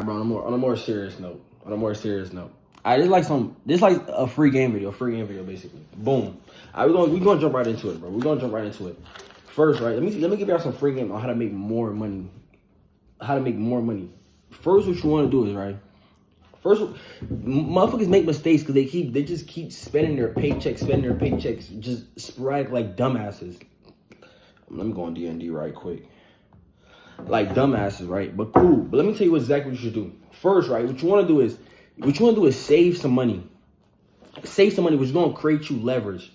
Bro, on a more serious note. This like a free game video basically. Boom. All right, we're gonna jump right into it, bro. We're gonna jump right into it. First, right? Let me give y'all some free game on how to make more money. First, what you want to do is, right? First, motherfuckers make mistakes because they just keep spending their paychecks, just sporadic like dumbasses. Let me go on D&D right quick. Like dumbasses, right? But cool. But let me tell you exactly what you should do. First, right? What you want to do is save some money. Save some money, which is gonna create you leverage.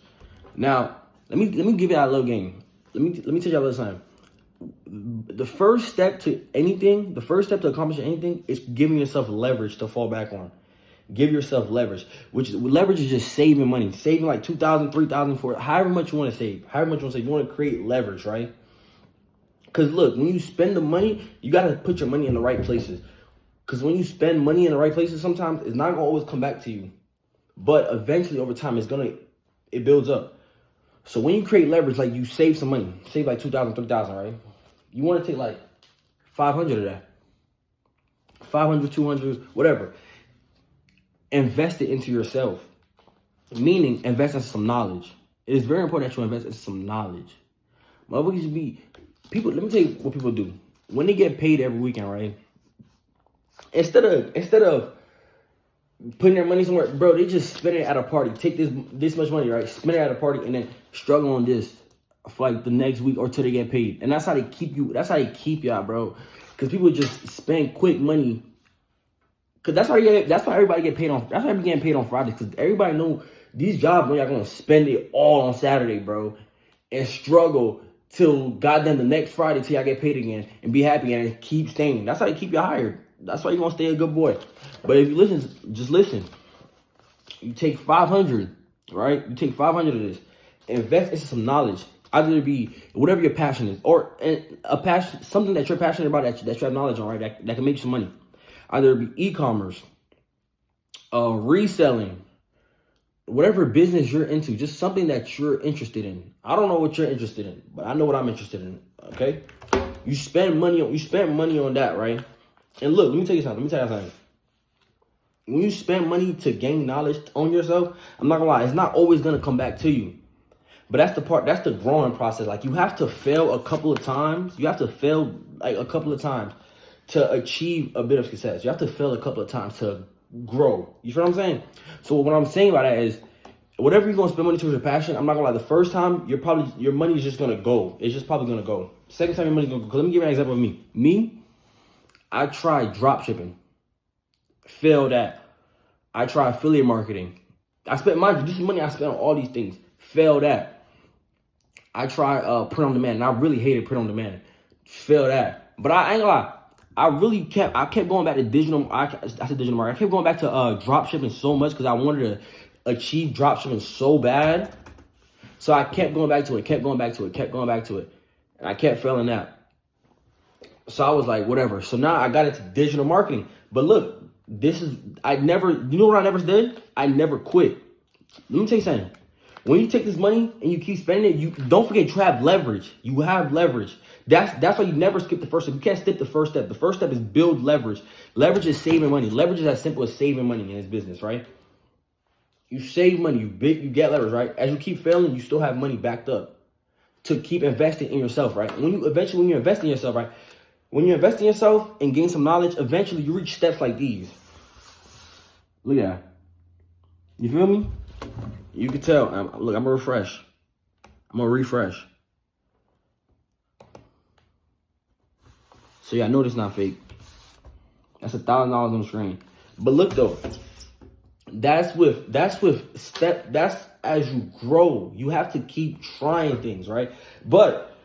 Now, let me give you that little game. Let me tell you a little something. The first step to accomplishing anything is giving yourself leverage to fall back on. Give yourself leverage, leverage is just saving money, saving like 2,000, 3,000, 4,000, however much you want to save, You want to create leverage, right? Because look, when you spend the money, you got to put your money in the right places. Because when you spend money in the right places, sometimes it's not going to always come back to you. But eventually, over time, it builds up. So when you create leverage, like you save some money, save like 2,000, 3,000, right? You want to take like 500 of that. 500, 200, whatever. Invest it into yourself. Meaning, invest in some knowledge. It is very important that you invest in some knowledge. Motherfuckers people, let me tell you what people do. When they get paid every weekend, right? Instead of putting their money somewhere, bro, they just spend it at a party. Take this much money, right? Spend it at a party and then struggle on this for like the next week or till they get paid. And that's how they keep you. That's how they keep y'all, bro. Because people just spend quick money. Because that's why everybody get paid on. That's why everybody getting paid on Fridays. Because everybody know these jobs know y'all gonna spend it all on Saturday, bro, and struggle till goddamn the next Friday till y'all get paid again and be happy and keep staying. That's how they keep you hired. That's why you gonna stay a good boy. But if you listen, just listen. You take 500, right? You take 500 of this, invest into some knowledge. Either it be whatever your passion is, or something that you're passionate about that you have knowledge on, right? That can make you some money. Either it be e-commerce, reselling, whatever business you're into, just something that you're interested in. I don't know what you're interested in, but I know what I'm interested in. Okay, you spend money on that, right? And look, let me tell you something. When you spend money to gain knowledge on yourself, I'm not gonna lie, it's not always gonna come back to you. But that's the growing process. Like you have to fail a couple of times. You have to fail like a couple of times to achieve a bit of success. You have to fail a couple of times to grow. You feel what I'm saying? So what I'm saying by that is, whatever you're gonna spend money towards your passion, I'm not gonna lie, the first time your money is just gonna go. It's just probably gonna go. Second time your money's gonna go. Let me give you an example of me. I tried drop shipping. Failed that. I tried affiliate marketing. This is money I spent on all these things. Failed that. I tried print on demand, and I really hated print on demand. Failed that. But I ain't gonna lie. I kept going back to digital. I said digital marketing. I kept going back to drop shipping so much because I wanted to achieve drop shipping so bad. So I kept going back to it, and I kept failing that. So I was like, whatever. So now I got into digital marketing. But look, you know what I never did? I never quit. Let me tell you something. When you take this money and you keep spending it, you don't forget you have leverage. You have leverage. That's why you never skip the first step. You can't skip the first step. The first step is build leverage. Leverage is saving money. Leverage is as simple as saving money in this business, right? You save money, you get leverage, right? As you keep failing, you still have money backed up to keep investing in yourself, right? When you invest in yourself, right? When you invest in yourself and gain some knowledge, eventually you reach steps like these. Look at that. You feel me? You can tell. I'm gonna refresh. So yeah, I know this not fake. That's $1,000 on the screen. But look though, that's as you grow. You have to keep trying things, right? But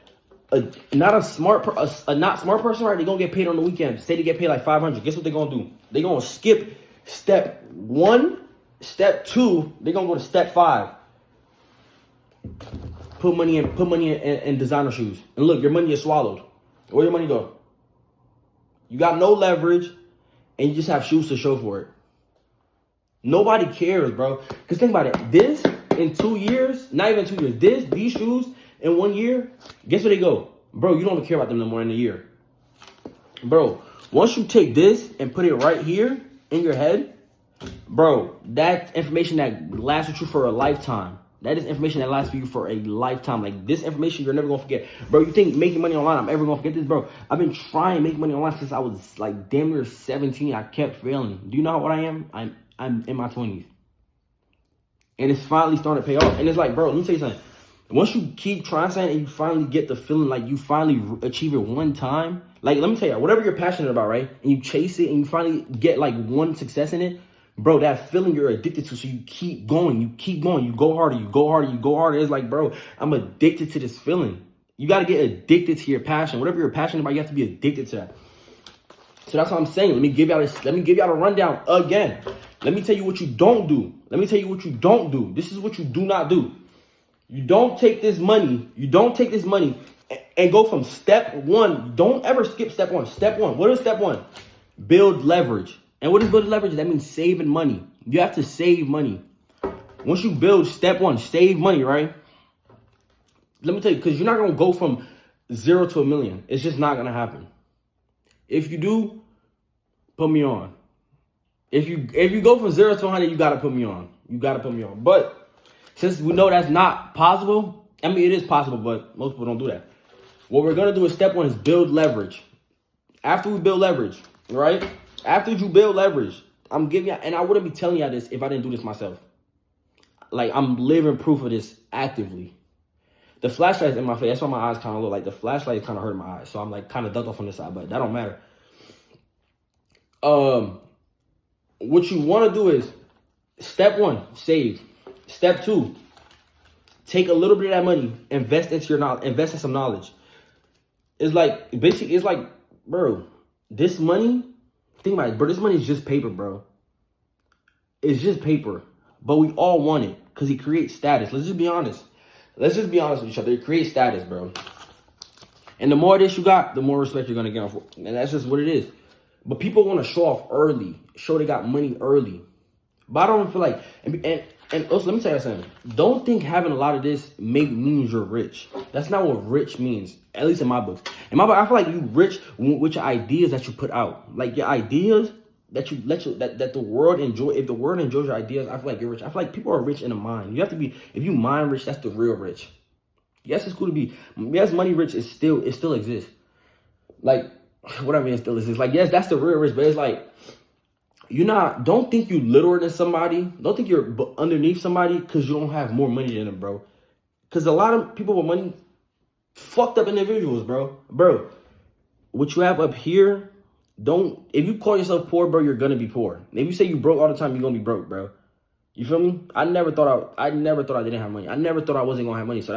a not smart person, right? They're gonna get paid on the weekend. Say they get paid like 500. Guess what they're gonna do? They're gonna skip step 1. Step 2, they're gonna go to step 5. Put money in designer shoes. And look, your money is swallowed. Where your money go? You got no leverage and you just have shoes to show for it. Nobody cares, bro. Because think about it. This in 2 years, not even 2 years, these shoes in 1 year, guess where they go? bro, you don't even care about them no more in a year. Bro, once you take this and put it right here in your head, bro, that information that lasts with you for a lifetime. That is information that lasts for you for a lifetime. Like, this information you're never gonna forget. Bro, you think making money online, I'm ever gonna forget this? Bro, I've been trying to make money online since I was like damn near 17. I kept failing. Do you know what I am? I'm in my 20s. And it's finally starting to pay off. And it's like, bro, let me tell you something. Once you keep trying something and you finally get the feeling like you finally achieve it one time, like, let me tell you, whatever you're passionate about, right? And you chase it and you finally get like one success in it, bro, that feeling you're addicted to. So you keep going, you go harder, you go harder, you go harder. It's like, bro, I'm addicted to this feeling. You got to get addicted to your passion. Whatever you're passionate about, you have to be addicted to that. So that's what I'm saying. Let me give y'all a rundown again. Let me tell you what you don't do. Let me tell you what you don't do. This is what you do not do. You don't take this money. And go from step one. Don't ever skip step one. Step one. What is step one? Build leverage. And what is build leverage? That means saving money. You have to save money. Once you build step one, save money, right? Let me tell you, because you're not going to go from 0 to $1 million. It's just not going to happen. If you do, put me on. If you go from 0 to 100, you got to put me on. You got to put me on. But since we know that's not possible, I mean, it is possible, but most people don't do that. What we're going to do is step one is build leverage. After we build leverage, right? After you build leverage, I'm giving you, and I wouldn't be telling y'all this if I didn't do this myself. Like, I'm living proof of this actively. The flashlight's in my face. That's why my eyes kind of look like the flashlight is kind of hurting my eyes. So I'm like kind of ducked off on this side, but that don't matter. What you want to do is step one, save. Step two, take a little bit of that money, invest into your knowledge, invest in some knowledge. It's like, basically, it's like, bro, this money, think about it, bro, this money is just paper, bro. It's just paper, but we all want it because it creates status. Let's just be honest. Let's just be honest with each other. It creates status, bro. And the more this you got, the more respect you're going to get off. And that's just what it is. But people want to show off early, show they got money early. But I don't feel like, and also let me tell you something. Don't think having a lot of this means you're rich. That's not what rich means, at least in my books. In my book, I feel like you rich with your ideas that you put out. Like your ideas that you that the world enjoy. If the world enjoys your ideas, I feel like you're rich. I feel like people are rich in the mind. You have to be, if you mind rich, that's the real rich. Yes, it's cool to be, yes, money rich it still exists. Like, what I mean, it still exists. Like, yes, that's the real rich, but it's like, don't think you littler than somebody. Don't think you're underneath somebody because you don't have more money than them, bro. Because a lot of people with money, fucked up individuals, bro. Bro, what you have up here, if you call yourself poor, bro, you're gonna be poor. If you say you broke all the time, you're gonna be broke, bro. You feel me? I never thought I didn't have money. I never thought I wasn't gonna have money. So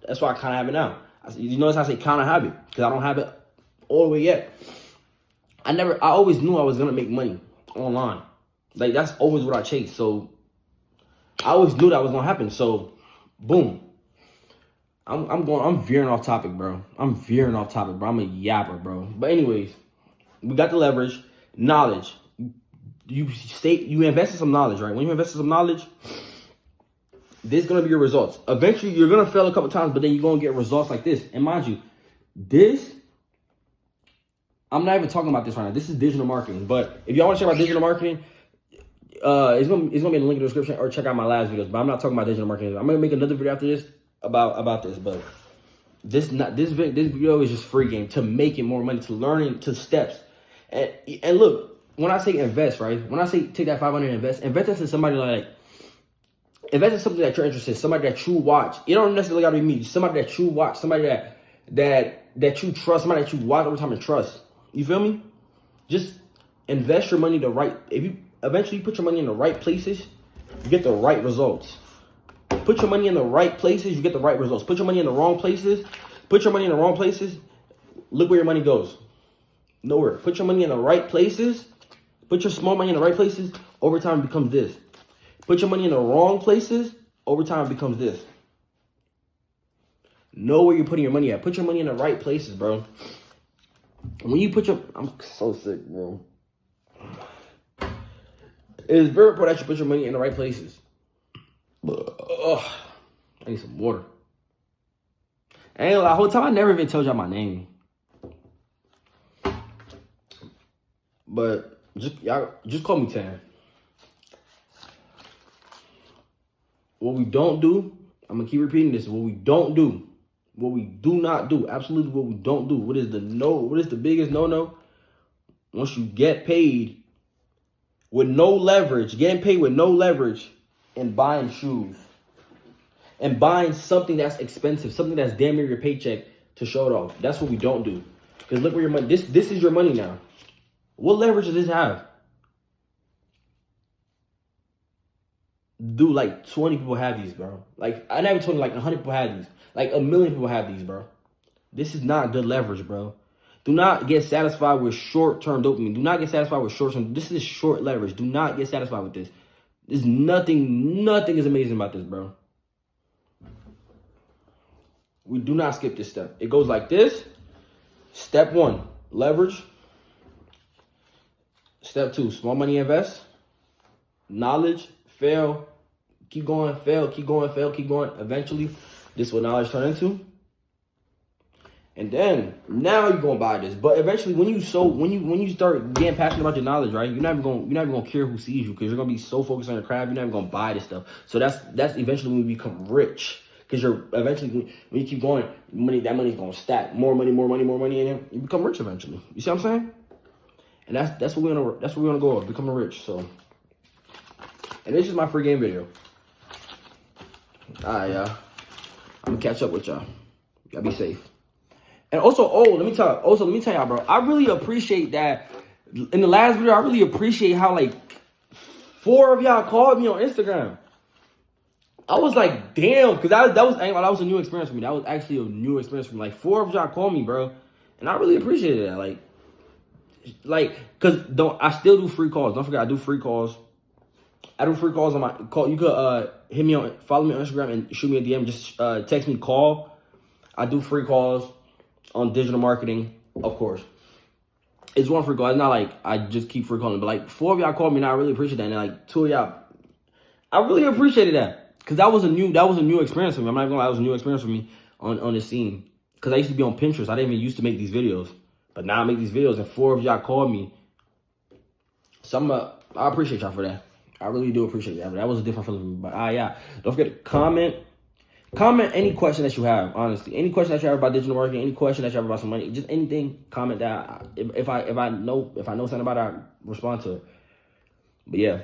that's why I kind of have it now. You notice I say kind of have it because I don't have it all the way yet. I always knew I was gonna make money online. Like, that's always what I chased. So I always knew that was gonna happen. So boom. I'm veering off topic, bro. I'm a yapper, bro. But anyways, we got the leverage, knowledge. You invest in some knowledge, right? When you invest in some knowledge, this is gonna be your results. Eventually, you're gonna fail a couple times, but then you're gonna get results like this. And mind you, I'm not even talking about this right now. This is digital marketing. But if y'all want to check out digital marketing, it's gonna be in the link in the description, or check out my last videos. But I'm not talking about digital marketing. I'm gonna make another video after this about this. But this video is just free game to making more money, to learning, to steps. And look, when I say invest, right? When I say take that 500 and invest into somebody like, invest in something that you're interested in, somebody that you watch. It don't necessarily gotta be me. Somebody that you watch, somebody that you trust, somebody that you watch over time and trust. You feel me? Just invest your money if you eventually put your money in the right places, you get the right results. Put your money in the right places, you get the right results. Put your money in the wrong places, look where your money goes. Nowhere. Put your money in the right places, put your small money in the right places, over time it becomes this. Put your money in the wrong places, over time it becomes this. Know where you're putting your money at. Put your money in the right places, bro. When you I'm so sick, bro. It's very important that you put your money in the right places. I need some water. I ain't gonna lie, the whole time I never even told y'all my name. But y'all just call me Tan. What we don't do, I'm gonna keep repeating this. What we don't do, what we do not do, absolutely what we don't do. What is the biggest no-no? Once you get paid with no leverage, getting paid with no leverage and buying shoes. And buying something that's expensive, something that's damn near your paycheck to show it off. That's what we don't do. Because look where your money, this is your money now. What leverage does this have? Dude, like 20 people have these, bro. Like, I never told you, like 100 people have these. Like 1 million people have these, bro. This is not good leverage, bro. Do not get satisfied with short-term dopamine. Do not get satisfied with short-term. This is short leverage. Do not get satisfied with this. There's nothing is amazing about this, bro. We do not skip this step. It goes like this. Step 1, leverage. Step 2, small money invest. Knowledge, fail, keep going, fail, keep going, fail, keep going. Eventually, this is what knowledge turn into. And then now you're gonna buy this. But eventually, when you start getting passionate about your knowledge, right? You're not even gonna care who sees you because you're gonna be so focused on your craft. You're not even gonna buy this stuff. So that's eventually when you become rich. Because you're eventually, when you keep going, that money's gonna stack. More money, and then you become rich eventually. You see what I'm saying? And that's what we're gonna go with, becoming rich. So, and this is my free game video. Alright, y'all. I'm gonna catch up with y'all. Y'all be safe. And also, let me tell y'all, bro. I really appreciate that. In the last video, I really appreciate how like 4 of y'all called me on Instagram. I was like, damn, because that was a new experience for me. That was actually a new experience for me. Like 4 of y'all called me, bro, and I really appreciated that. Like, cause I still do free calls. Don't forget, I do free calls. I do free calls on my call. You could hit me on, follow me on Instagram and shoot me a DM. Just text me call. I do free calls on digital marketing, of course. It's one free call. It's not like I just keep free calling, but like 4 of y'all called me, and I really appreciate that. And like 2 of y'all, I really appreciated that. Cause that was a new experience for me. I'm not gonna lie, that was a new experience for me on this scene. Cause I used to be on Pinterest. I didn't even used to make these videos, but now I make these videos, and 4 of y'all called me. I appreciate y'all for that. I really do appreciate that. But that was a different feeling for me. But yeah, don't forget to comment any question that you have. Honestly, any question that you have about digital marketing, any question that you have about some money, just anything. Comment that. If I know something about it, I respond to it. But yeah.